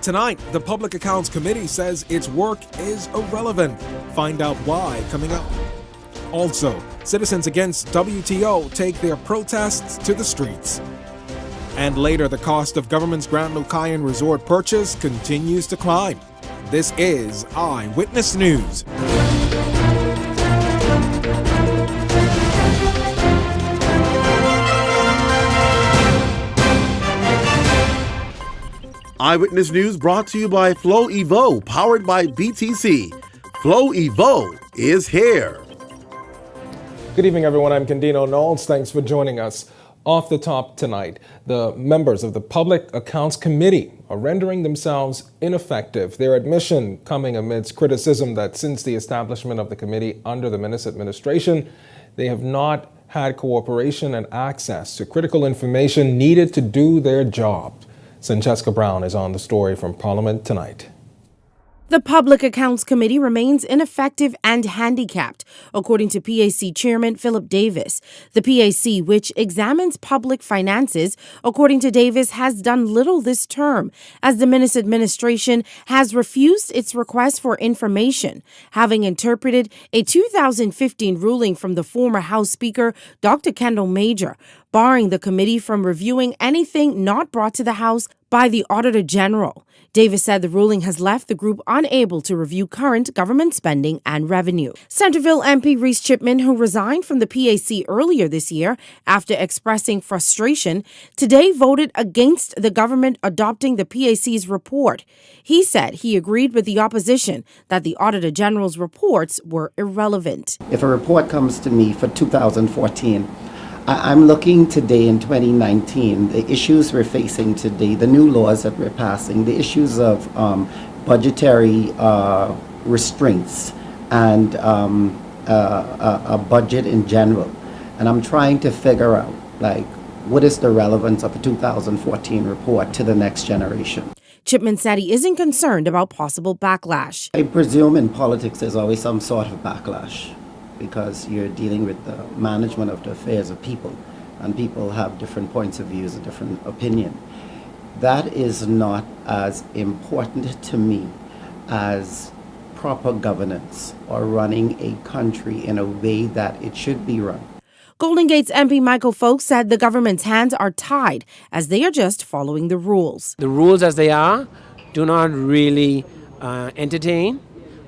Tonight, the Public Accounts Committee says its work is irrelevant. Find out why coming up. Also, citizens against WTO take their protests to the streets. And later, the cost of government's Grand Lucayan Resort purchase continues to climb. This is Eyewitness News. Eyewitness News brought to you by Flow Evo, powered by BTC. Flow Evo is here. Good evening, everyone. I'm Candino Knowles. Thanks for joining us. Off the top tonight, the members of the Public Accounts Committee are rendering themselves ineffective. Their admission coming amidst criticism that since the establishment of the committee under the Minister administration, they have not had cooperation and access to critical information needed to do their job. Francesca Brown is on the story from Parliament tonight. The Public Accounts Committee remains ineffective and handicapped, according to PAC Chairman Philip Davis. The PAC, which examines public finances, according to Davis, has done little this term, as the Minister administration has refused its request for information, having interpreted a 2015 ruling from the former House Speaker, Dr. Kendall Major, barring the committee from reviewing anything not brought to the House by the Auditor General. Davis said the ruling has left the group unable to review current government spending and revenue. Centreville MP Reece Chipman, who resigned from the PAC earlier this year after expressing frustration, today voted against the government adopting the PAC's report. He said he agreed with the opposition that the Auditor General's reports were irrelevant. If a report comes to me for 2014, I'm looking today in 2019, the issues we're facing today, the new laws that we're passing, the issues of budgetary restraints and a budget in general. And I'm trying to figure out, what is the relevance of a 2014 report to the next generation? Chipman said he isn't concerned about possible backlash. I presume in politics there's always some sort of backlash, because you're dealing with the management of the affairs of people, and people have different points of views, a different opinion. That is not as important to me as proper governance or running a country in a way that it should be run. Golden Gate's MP Michael Folks said the government's hands are tied as they are just following the rules. The rules as they are do not really entertain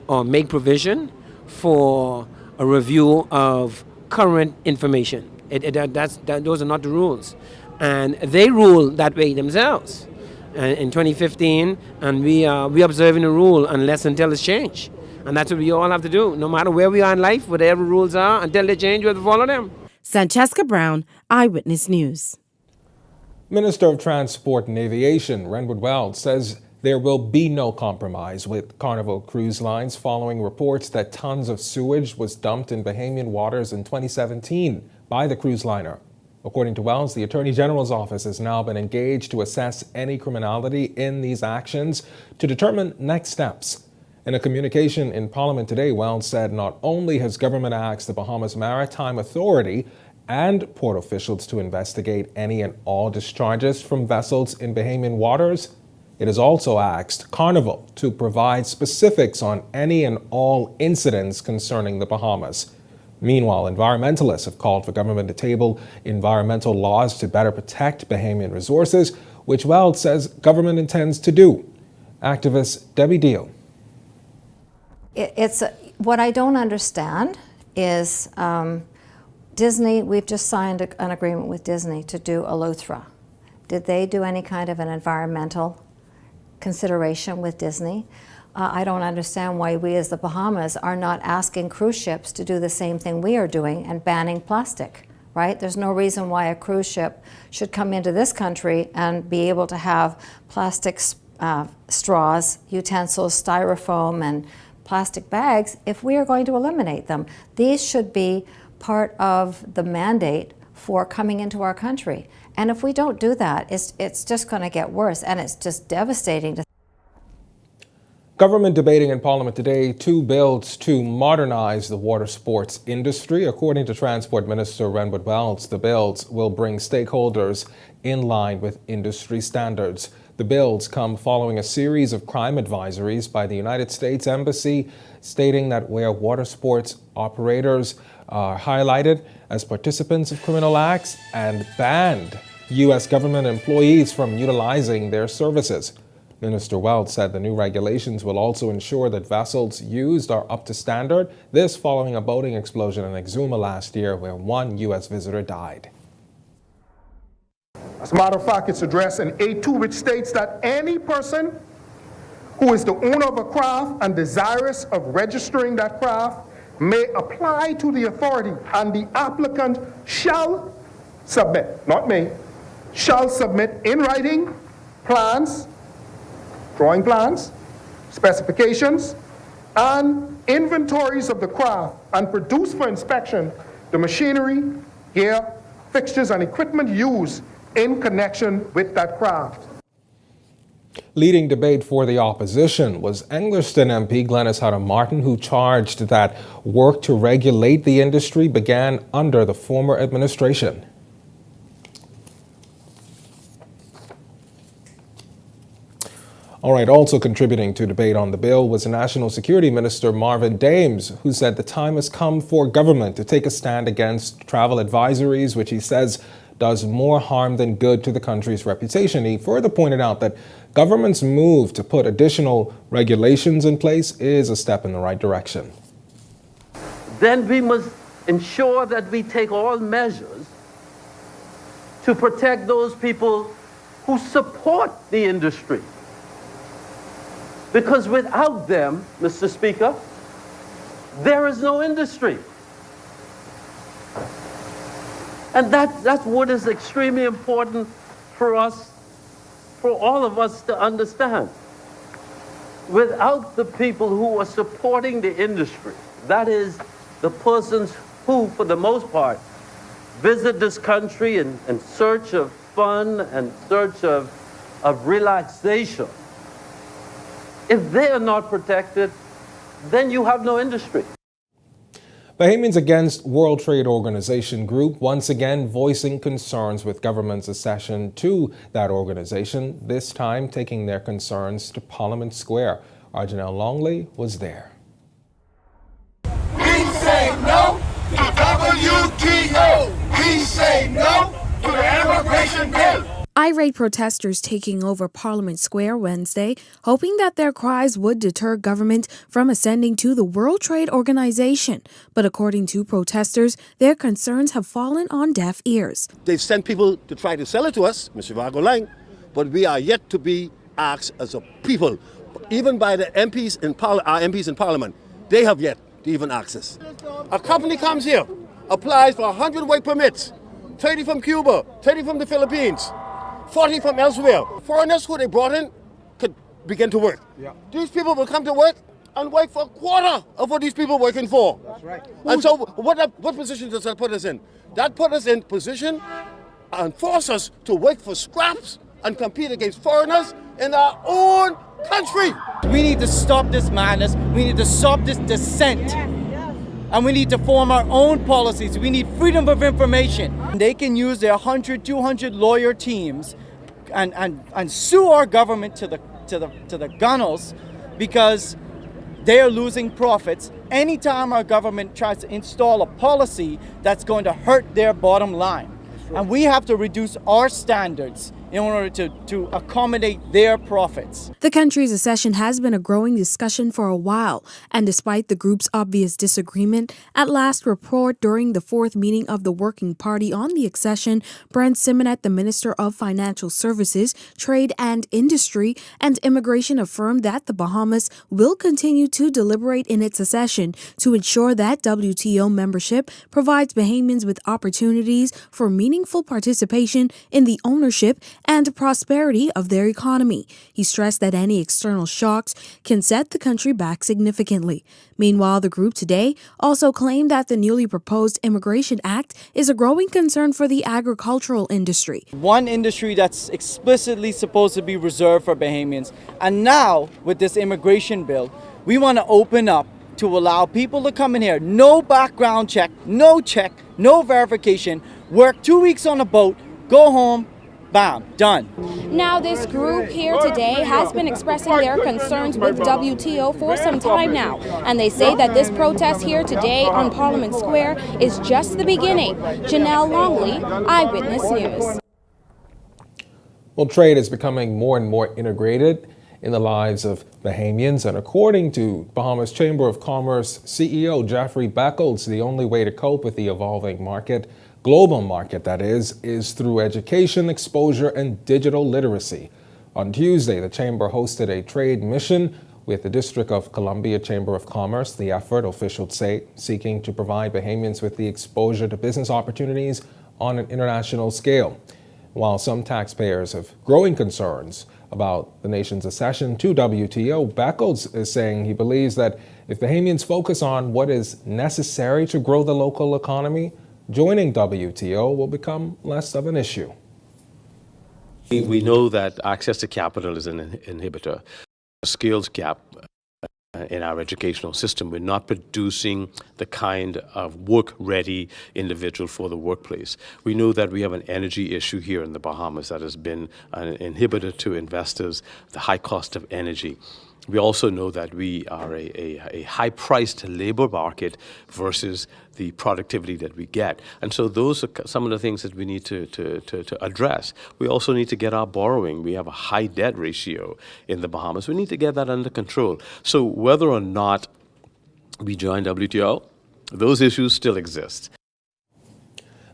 or make provision for a review of current information. Those are not the rules. And they rule that way themselves in 2015, and we observing the rule unless until it's changed. And that's what we all have to do, no matter where we are in life, whatever rules are, until they change, we have to follow them. Francesca Brown, Eyewitness News. Minister of Transport and Aviation, Renwood Wells, says there will be no compromise with Carnival Cruise Lines following reports that tons of sewage was dumped in Bahamian waters in 2017 by the cruise liner. According to Wells, the Attorney General's office has now been engaged to assess any criminality in these actions to determine next steps. In a communication in Parliament today, Wells said not only has government asked the Bahamas Maritime Authority and port officials to investigate any and all discharges from vessels in Bahamian waters, it has also asked Carnival to provide specifics on any and all incidents concerning the Bahamas. Meanwhile, environmentalists have called for government to table environmental laws to better protect Bahamian resources, which Wells says government intends to do. Activist Debbie Deal. What I don't understand is Disney, we've just signed an agreement with Disney to do Eleuthera. Did they do any kind of an environmental consideration with Disney? I don't understand why we as the Bahamas are not asking cruise ships to do the same thing we are doing and banning plastic, right? There's no reason why a cruise ship should come into this country and be able to have plastic straws, utensils, styrofoam, and plastic bags if we are going to eliminate them. These should be part of the mandate for coming into our country. And if we don't do that, it's just going to get worse, and it's just devastating to. Government debating in Parliament today two bills to modernize the water sports industry. According to Transport Minister Renwood Wells, the bills will bring stakeholders in line with industry standards. The bills come following a series of crime advisories by the United States Embassy stating that where water sports operators are highlighted as participants of criminal acts and banned U.S. government employees from utilizing their services. Minister Wells said the new regulations will also ensure that vessels used are up to standard, this following a boating explosion in Exuma last year where one U.S. visitor died. As a matter of fact, it's addressed in A2, which states that any person who is the owner of a craft and desirous of registering that craft may apply to the authority, and the applicant shall submit, not may, shall submit in writing plans, drawing plans, specifications, and inventories of the craft, and produce for inspection the machinery, gear, fixtures, and equipment used in connection with that craft. Leading debate for the opposition was Engliston MP Glenys Martin, who charged that work to regulate the industry began under the former administration. All right, also contributing to debate on the bill was National Security Minister Marvin Dames, who said the time has come for government to take a stand against travel advisories, which he says does more harm than good to the country's reputation. He further pointed out that government's move to put additional regulations in place is a step in the right direction. Then we must ensure that we take all measures to protect those people who support the industry. Because without them, Mr. Speaker, there is no industry. And that's what is extremely important for us, for all of us to understand. Without the people who are supporting the industry, that is, the persons who, for the most part, visit this country in search of fun and search of relaxation, if they are not protected, then you have no industry. Bahamians Against World Trade Organization group once again voicing concerns with government's accession to that organization, this time taking their concerns to Parliament Square. Our Janelle Longley was there. We say no to WTO. We say no to the immigration bill. Irate protesters taking over Parliament Square Wednesday, hoping that their cries would deter government from ascending to the World Trade Organization. But according to protesters, their concerns have fallen on deaf ears. They've sent people to try to sell it to us, Mr. Vargolang, but we are yet to be asked as a people, even by the MPs in our MPs in Parliament. They have yet to even ask us. A company comes here, applies for 100 work permits, 30 from Cuba, 30 from the Philippines, 40 from elsewhere. Foreigners who they brought in could begin to work. Yeah. These people will come to work and work for a quarter of what these people are working for. That's right. And so what position does that put us in? That put us in position and force us to work for scraps and compete against foreigners in our own country. We need to stop this madness. We need to stop this dissent. And we need to form our own policies. We need freedom of information. They can use their 100, 200 lawyer teams and sue our government to the gunnels because they are losing profits anytime our government tries to install a policy that's going to hurt their bottom line. And we have to reduce our standards in order to accommodate their profits. The country's accession has been a growing discussion for a while, and despite the group's obvious disagreement, at last report during the fourth meeting of the Working Party on the accession, Brent Simonet, the Minister of Financial Services, Trade and Industry, and Immigration affirmed that the Bahamas will continue to deliberate in its accession to ensure that WTO membership provides Bahamians with opportunities for meaningful participation in the ownership and prosperity of their economy. He stressed that any external shocks can set the country back significantly. Meanwhile, the group today also claimed that the newly proposed Immigration Act is a growing concern for the agricultural industry. One industry that's explicitly supposed to be reserved for Bahamians. And now, with this immigration bill, we want to open up to allow people to come in here, no background check, no verification, work 2 weeks on a boat, go home, Bam, done. Now, this group here today has been expressing their concerns with WTO for some time now, and they say that this protest here today on Parliament Square is just the beginning. Janelle Longley, Eyewitness News. Well, trade is becoming more and more integrated in the lives of Bahamians, and according to Bahamas Chamber of Commerce CEO Jeffrey Beckles, the only way to cope with the evolving market, global market that is through education, exposure, and digital literacy. On Tuesday, the Chamber hosted a trade mission with the District of Columbia Chamber of Commerce, the effort, officials say, seeking to provide Bahamians with the exposure to business opportunities on an international scale. While some taxpayers have growing concerns about the nation's accession to WTO, Beckles is saying he believes that if Bahamians focus on what is necessary to grow the local economy, joining WTO will become less of an issue. We know that access to capital is an inhibitor. A skills gap in our educational system. We're not producing the kind of work-ready individual for the workplace. We know that we have an energy issue here in the Bahamas that has been an inhibitor to investors, the high cost of energy. We also know that we are a high-priced labor market versus the productivity that we get. And so those are some of the things that we need to address. We also need to get our borrowing. We have a high debt ratio in the Bahamas. We need to get that under control. So whether or not we join WTO, those issues still exist.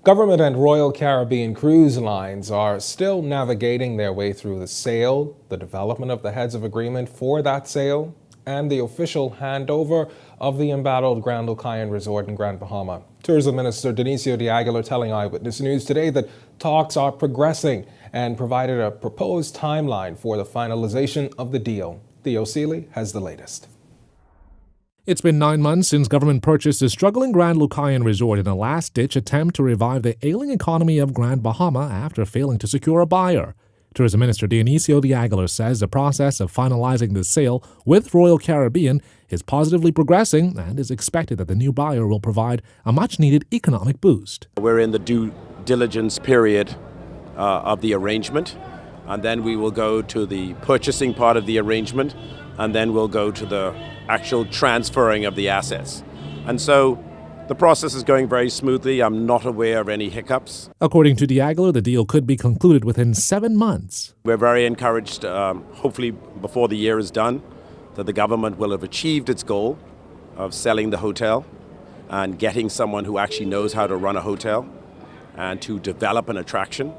Government and Royal Caribbean cruise lines are still navigating their way through the sale, the development of the heads of agreement for that sale, and the official handover of the embattled Grand Lucayan Resort in Grand Bahama. Tourism Minister Dionisio de Aguilar telling Eyewitness News today that talks are progressing and provided a proposed timeline for the finalization of the deal. Theo Seeley has the latest. It's been 9 months since government purchased the struggling Grand Lucayan Resort in a last-ditch attempt to revive the ailing economy of Grand Bahama after failing to secure a buyer. Tourism Minister Dionisio de Aguilar says the process of finalizing the sale with Royal Caribbean is positively progressing and is expected that the new buyer will provide a much-needed economic boost. We're in the due diligence period of the arrangement, and then we will go to the purchasing part of the arrangement, and then we'll go to the actual transferring of the assets. And so the process is going very smoothly. I'm not aware of any hiccups. According to de Aguilar, the deal could be concluded within 7 months. We're very encouraged, hopefully before the year is done, that the government will have achieved its goal of selling the hotel and getting someone who actually knows how to run a hotel and to develop an attraction,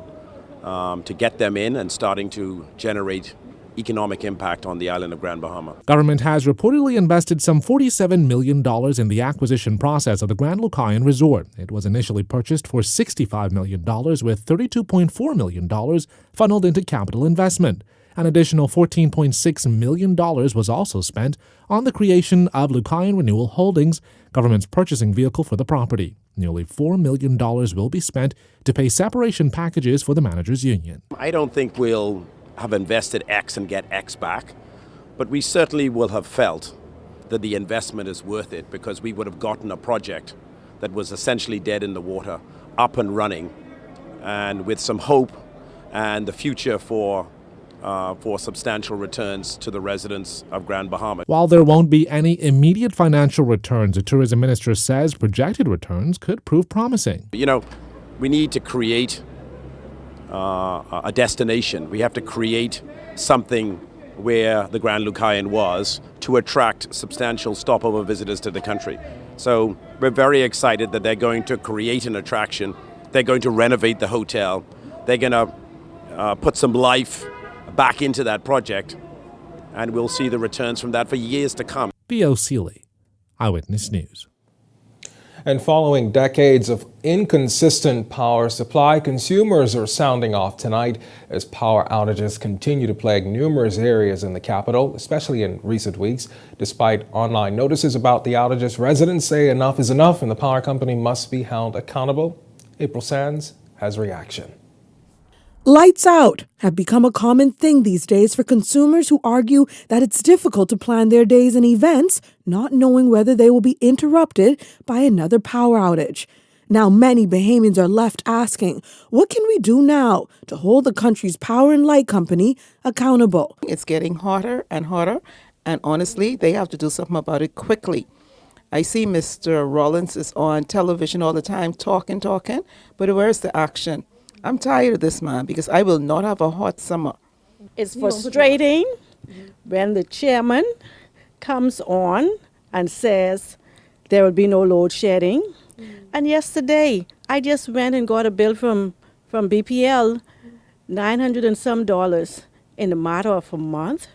to get them in and starting to generate economic impact on the island of Grand Bahama. Government has reportedly invested some $47 million in the acquisition process of the Grand Lucayan Resort. It was initially purchased for $65 million, with $32.4 million funneled into capital investment. An additional $14.6 million was also spent on the creation of Lucayan Renewal Holdings, government's purchasing vehicle for the property. Nearly $4 million will be spent to pay separation packages for the managers' union. I don't think we'll have invested X and get X back, but we certainly will have felt that the investment is worth it because we would have gotten a project that was essentially dead in the water, up and running, and with some hope and the future for substantial returns to the residents of Grand Bahama. While there won't be any immediate financial returns, the tourism minister says projected returns could prove promising. You know, we need to create a destination. We have to create something where the Grand Lucayan was to attract substantial stopover visitors to the country. So we're very excited that they're going to create an attraction. They're going to renovate the hotel. They're going to put some life back into that project, and we'll see the returns from that for years to come. Theo Seeley, Eyewitness News. And following decades of inconsistent power supply, consumers are sounding off tonight as power outages continue to plague numerous areas in the capital, especially in recent weeks. Despite online notices about the outages, residents say enough is enough and the power company must be held accountable. April Sands has reaction. Lights out have become a common thing these days for consumers who argue that it's difficult to plan their days and events, not knowing whether they will be interrupted by another power outage. Now, many Bahamians are left asking, what can we do now to hold the country's power and light company accountable? It's getting hotter and hotter, and honestly, they have to do something about it quickly. I see Mr. Rollins is on television all the time talking, but where's the action? I'm tired of this man because I will not have a hot summer. It's frustrating when the chairman comes on and says there will be no load shedding. And yesterday, I just went and got a bill from BPL, $900 and some in a matter of a month.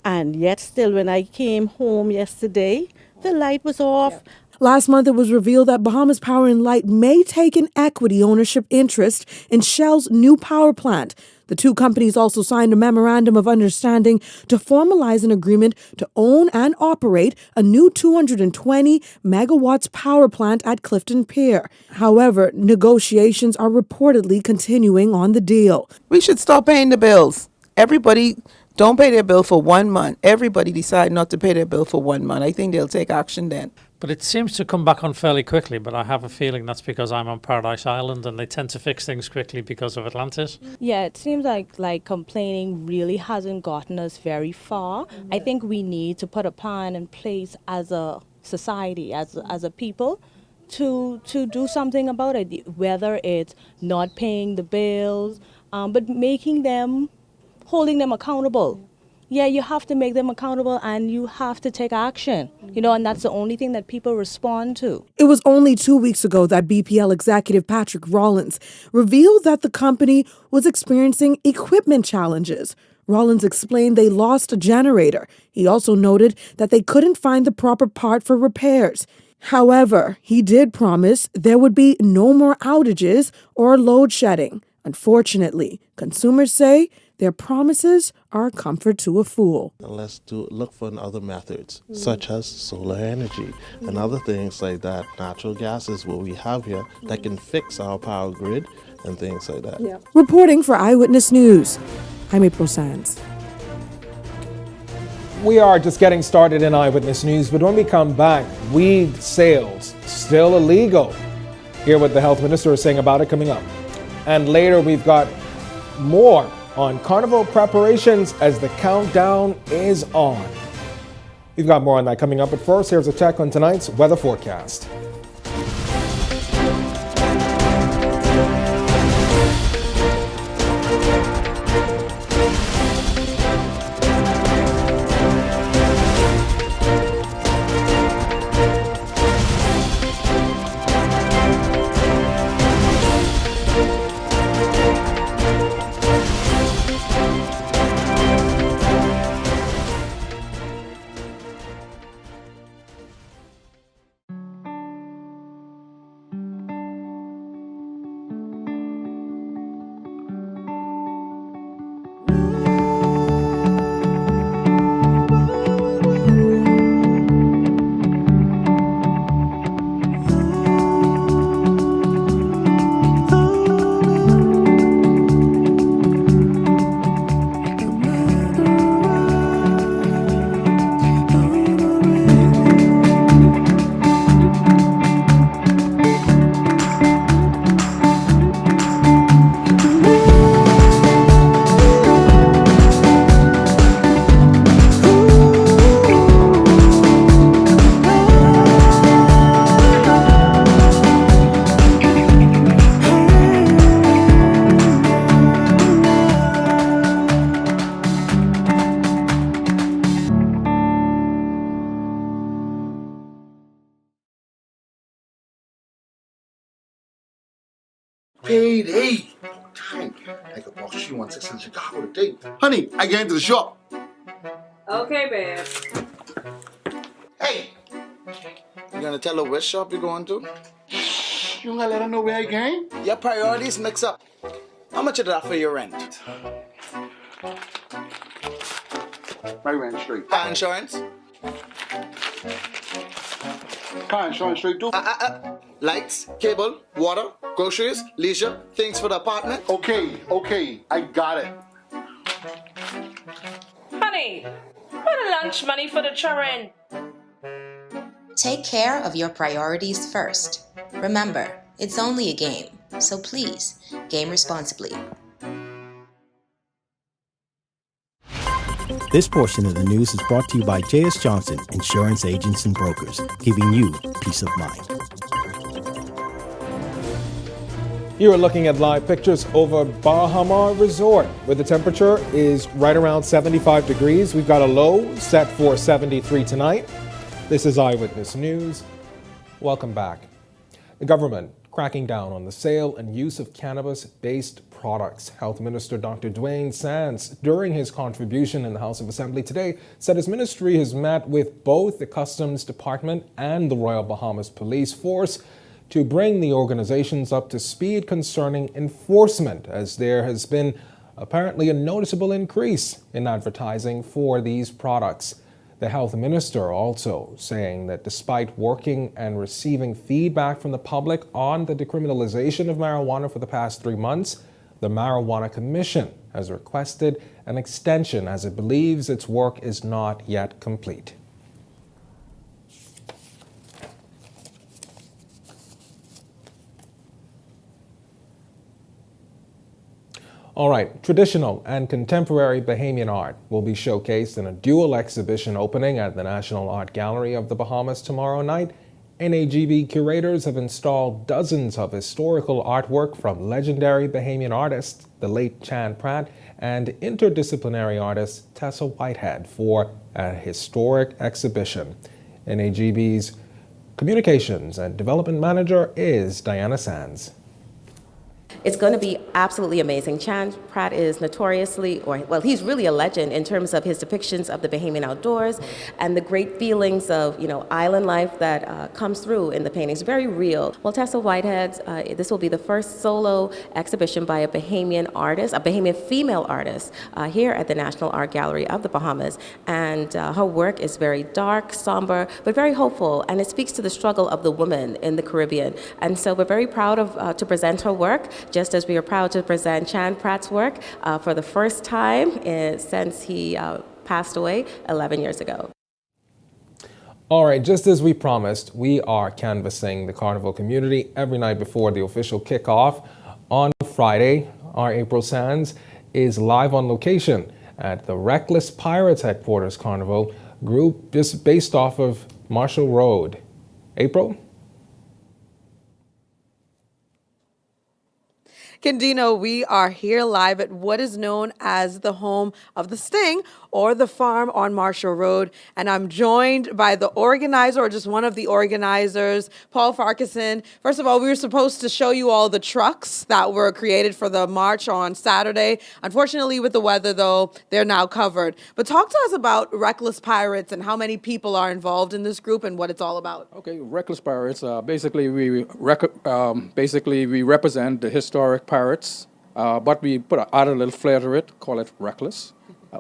And yet still, when I came home yesterday, the light was off. Last month, it was revealed that Bahamas Power and Light may take an equity ownership interest in Shell's new power plant. The two companies also signed a memorandum of understanding to formalize an agreement to own and operate a new 220 megawatts power plant at Clifton Pier. However, negotiations are reportedly continuing on the deal. We should stop paying the bills. Everybody don't pay their bill for 1 month. Everybody decide not to pay their bill for 1 month. I think they'll take action then. But it seems to come back on fairly quickly, but I have a feeling that's because I'm on Paradise Island and they tend to fix things quickly because of Atlantis. Yeah, it seems like complaining really hasn't gotten us very far. I think we need to put a plan in place as a society, as a people, to do something about it, whether it's not paying the bills, but holding them accountable. Yeah, you have to make them accountable and you have to take action, and that's the only thing that people respond to. It was only 2 weeks ago that BPL executive Patrick Rollins revealed that the company was experiencing equipment challenges. Rollins explained they lost a generator. He also noted that they couldn't find the proper part for repairs. However, he did promise there would be no more outages or load shedding. Unfortunately, consumers say their promises are a comfort to a fool. And let's look for other methods, such as solar energy and other things like that. Natural gas is what we have here that can fix our power grid and things like that. Yeah. Reporting for Eyewitness News, I'm April Sands. We are just getting started in Eyewitness News, but when we come back, weed sales still illegal. Hear what the health minister is saying about it coming up. And later we've got more on carnival preparations as the countdown is on. We've got more on that coming up, but first, here's a check on tonight's weather forecast. Payday. Time. I got box shoe on 6 in Chicago today. Honey, I get into the shop. Okay, babe. Hey, you gonna tell her which shop you're going to? You gonna let her know where I going? Your priorities mix up. How much is that for your rent? My rent straight. Car insurance? Car insurance straight too. Lights, cable, water, groceries, leisure, things for the apartment. Okay, I got it. Honey, what the lunch money for the children? Take care of your priorities first. Remember, It's only a game, so please, game responsibly. This portion of the news is brought to you by J.S. Johnson Insurance Agents and Brokers, giving you peace of mind. You are looking at live pictures over Bahama Resort, where the temperature is right around 75 degrees. We've got a low set for 73 tonight. This is Eyewitness News. Welcome back. The government cracking down on the sale and use of cannabis-based products. Health Minister Dr. Dwayne Sands, during his contribution in the House of Assembly today, said his ministry has met with both the Customs Department and the Royal Bahamas Police Force to bring the organizations up to speed concerning enforcement, as there has been apparently a noticeable increase in advertising for these products. The health minister also saying that despite working and receiving feedback from the public on the decriminalization of marijuana for the past 3 months, the Marijuana Commission has requested an extension as it believes its work is not yet complete. All right, traditional and contemporary Bahamian art will be showcased in a dual exhibition opening at the National Art Gallery of the Bahamas tomorrow night. NAGB curators have installed dozens of historical artwork from legendary Bahamian artists, the late Chan Pratt, and interdisciplinary artist Tessa Whitehead for a historic exhibition. NAGB's Communications and Development Manager is Diana Sands. It's going to be absolutely amazing. Chan Pratt is notoriously, he's really a legend in terms of his depictions of the Bahamian outdoors and the great feelings of, island life that comes through in the paintings. Very real. Well, Tessa Whitehead's, this will be the first solo exhibition by a Bahamian artist, a Bahamian female artist, here at the National Art Gallery of the Bahamas. And her work is very dark, somber, but very hopeful, and it speaks to the struggle of the woman in the Caribbean. And so we're very proud of to present her work, just as we are proud to present Chan Pratt's work for the first time since he passed away 11 years ago. All right, just as we promised, we are canvassing the Carnival community every night before the official kickoff. On Friday, our April Sands is live on location at the Reckless Pirates Headquarters Carnival group, just based off of Marshall Road. April? Candino, we are here live at what is known as the home of the Sting, or the farm on Marshall Road. And I'm joined by the organizer, or just one of the organizers, Paul Farquharson. First of all, we were supposed to show you all the trucks that were created for the march on Saturday. Unfortunately, with the weather, though, they're now covered. But talk to us about Reckless Pirates and how many people are involved in this group and what it's all about. Okay, Reckless Pirates, basically we represent the historic pirates, but we add a little flair to it, call it Reckless.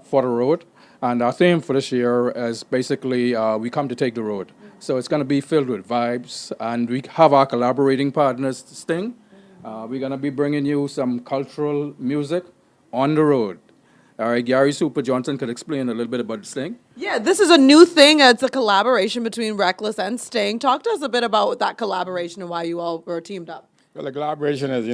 For the road, and our theme for this year is basically we come to take the road. So it's going to be filled with vibes, and we have our collaborating partners, Sting. We're going to be bringing you some cultural music on the road. All right, Gary Super Johnson could explain a little bit about Sting. Yeah, this is a new thing. It's a collaboration between Reckless and Sting. Talk to us a bit about that collaboration and why you all were teamed up. Well, the collaboration is,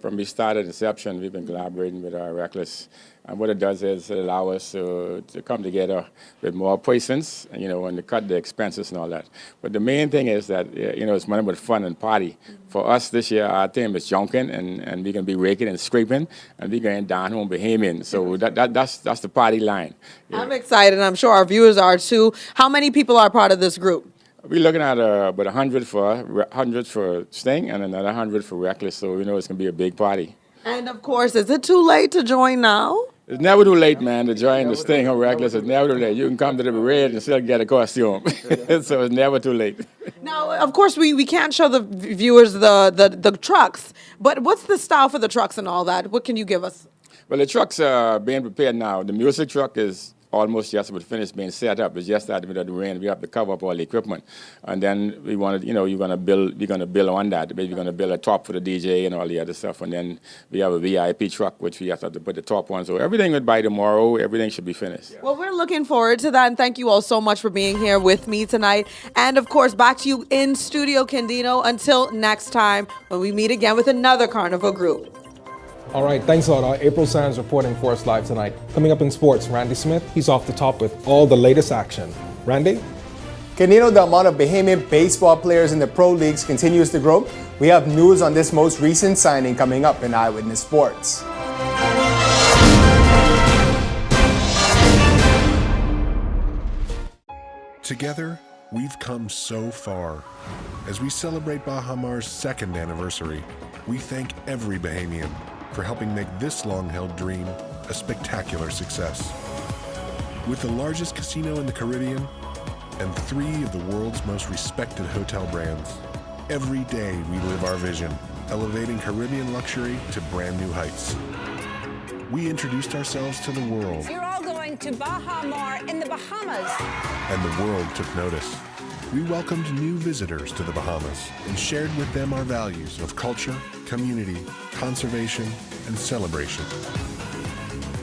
from we started inception, we've been collaborating with our Reckless. And what it does is it allows us to come together with more presence, and to cut the expenses and all that. But the main thing is that, it's money with fun and party. For us this year, our theme is junking, and we're going to be raking and scraping, and we're going down home Bahamian. So that's the party line. I'm excited, and I'm sure our viewers are too. How many people are part of this group? We're looking at about 100 for Sting and another 100 for Reckless, so we know it's going to be a big party. And of course, is it too late to join now? It's never too late, man, to join the Sting or Reckless. It's never too late. You can come to the parade and still get a costume. So it's never too late. Now, of course, we can't show the viewers the trucks, but what's the style for the trucks and all that? What can you give us? Well, the trucks are being prepared now. The music truck is almost just about finished being set up. It's just that with the rain, we have to cover up all the equipment. And then we wanted, we're going to build on that. We're going to build a top for the DJ and all the other stuff. And then we have a VIP truck, which we have to put the top on. So everything would by tomorrow, everything should be finished. Well, we're looking forward to that, and thank you all so much for being here with me tonight. And of course, back to you in Studio Candino until next time when we meet again with another Carnival group. All right, thanks a lot. April Sands reporting for us live tonight. Coming up in sports, Randy Smith, he's off the top with all the latest action. Randy? Canino, the amount of Bahamian baseball players in the pro leagues continues to grow. We have news on this most recent signing coming up in Eyewitness Sports. Together, we've come so far. As we celebrate Baha Mar's 2nd anniversary, we thank every Bahamian for helping make this long-held dream a spectacular success. With the largest casino in the Caribbean and 3 of the world's most respected hotel brands, every day we live our vision, elevating Caribbean luxury to brand new heights. We introduced ourselves to the world. You're all going to Baha Mar in the Bahamas. And the world took notice. We welcomed new visitors to the Bahamas and shared with them our values of culture, community, conservation, and celebration.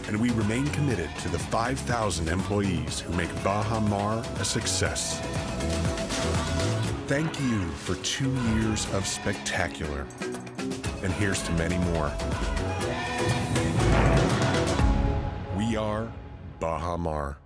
And we remain committed to the 5,000 employees who make Baha Mar a success. Thank you for 2 years of spectacular. And here's to many more. We are Baha Mar.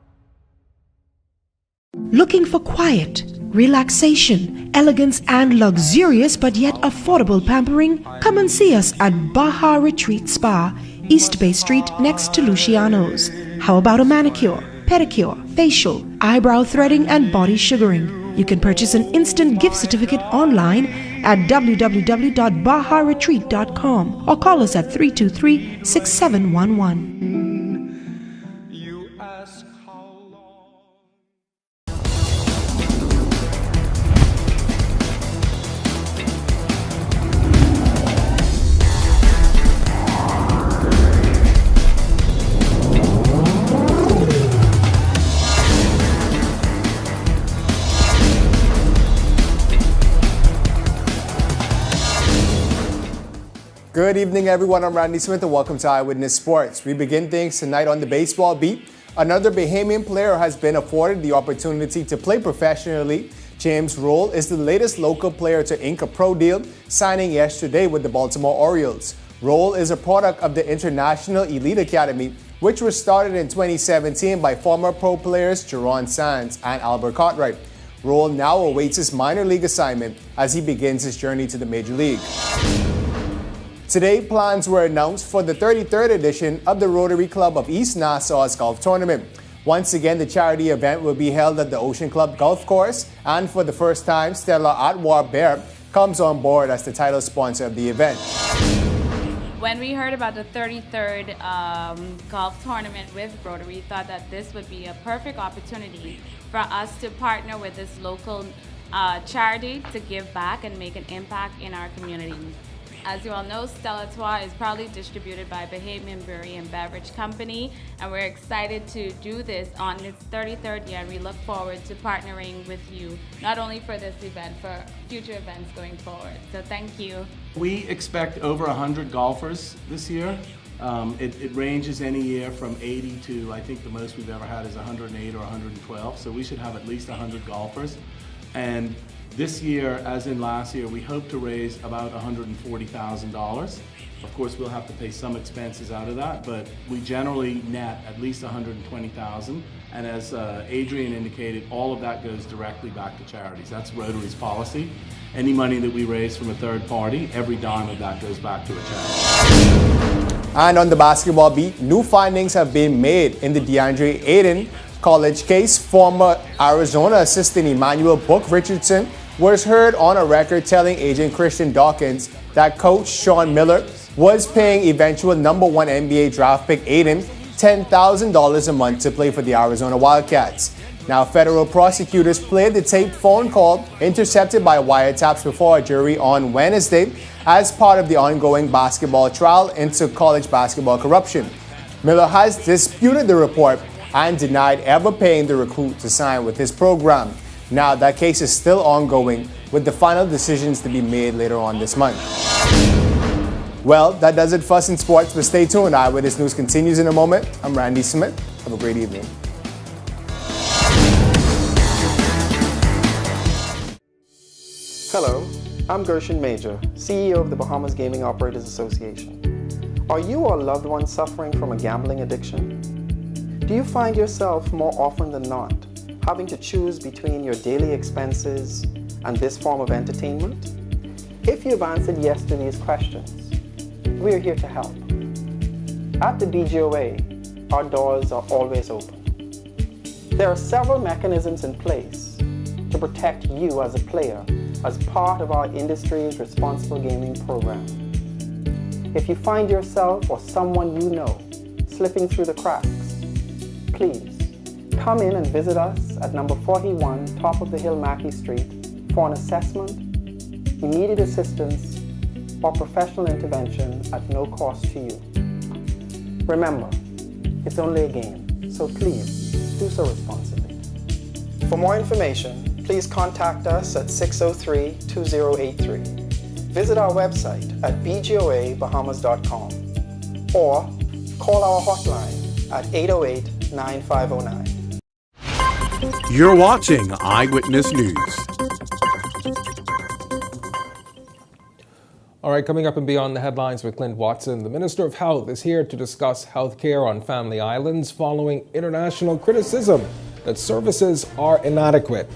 Looking for quiet, relaxation, elegance, and luxurious but yet affordable pampering? Come and see us at Baha Retreat Spa, East Bay Street next to Luciano's. How about a manicure, pedicure, facial, eyebrow threading, and body sugaring? You can purchase an instant gift certificate online at www.baharetreat.com or call us at 323-6711. Good evening, everyone. I'm Randy Smith, and welcome to Eyewitness Sports. We begin things tonight on the baseball beat. Another Bahamian player has been afforded the opportunity to play professionally. James Roll is the latest local player to ink a pro deal, signing yesterday with the Baltimore Orioles. Roll is a product of the International Elite Academy, which was started in 2017 by former pro players Jerron Sands and Albert Cartwright. Roll now awaits his minor league assignment as he begins his journey to the major league. Today, plans were announced for the 33rd edition of the Rotary Club of East Nassau's golf tournament. Once again, the charity event will be held at the Ocean Club Golf Course, and for the first time, Stella Atwar-Bear comes on board as the title sponsor of the event. When we heard about the 33rd golf tournament with Rotary, we thought that this would be a perfect opportunity for us to partner with this local charity to give back and make an impact in our community. As you all know, Stella Artois is proudly distributed by Bahamian Brewery and Beverage Company, and we're excited to do this on its 33rd year, and we look forward to partnering with you, not only for this event, for future events going forward. So thank you. We expect over 100 golfers this year. It ranges any year from 80 to, I think the most we've ever had is 108 or 112, so we should have at least 100 golfers. And this year, as in last year, we hope to raise about $140,000. Of course, we'll have to pay some expenses out of that, but we generally net at least $120,000. And as Adrian indicated, all of that goes directly back to charities. That's Rotary's policy. Any money that we raise from a third party, every dime of that goes back to a charity. And on the basketball beat, new findings have been made in the DeAndre Ayton college case. Former Arizona assistant Emmanuel Book Richardson was heard on a record telling agent Christian Dawkins that coach Sean Miller was paying eventual #1 NBA draft pick Ayton $10,000 a month to play for the Arizona Wildcats. Now, federal prosecutors played the taped phone call intercepted by wiretaps before a jury on Wednesday as part of the ongoing basketball trial into college basketball corruption. Miller has disputed the report and denied ever paying the recruit to sign with his program. Now, that case is still ongoing, with the final decisions to be made later on this month. Well, that does it for us in sports, but stay tuned. Eyewitness News continues in a moment. I'm Randy Smith. Have a great evening. Hello, I'm Gershon Major, CEO of the Bahamas Gaming Operators Association. Are you or a loved one suffering from a gambling addiction? Do you find yourself more often than not having to choose between your daily expenses and this form of entertainment? If you've answered yes to these questions, we are here to help. At the BGOA, our doors are always open. There are several mechanisms in place to protect you as a player as part of our industry's responsible gaming program. If you find yourself or someone you know slipping through the cracks, please come in and visit us at number 41 Top of the Hill Mackey Street for an assessment, immediate assistance, or professional intervention at no cost to you. Remember, it's only a game, so please do so responsibly. For more information, please contact us at 603-2083. Visit our website at bgoabahamas.com or call our hotline at 808-9509. You're watching Eyewitness News. All right, coming up and beyond the headlines with Clint Watson, the Minister of Health is here to discuss health care on family islands following international criticism that services are inadequate.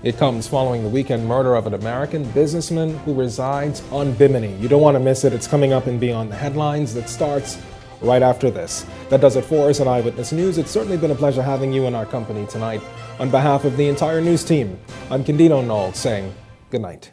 It comes following the weekend murder of an American businessman who resides on Bimini. You don't want to miss it. It's coming up and beyond the headlines that starts right after this. That does it for us at Eyewitness News. It's certainly been a pleasure having you in our company tonight. On behalf of the entire news team, I'm Candido Knoll saying good night.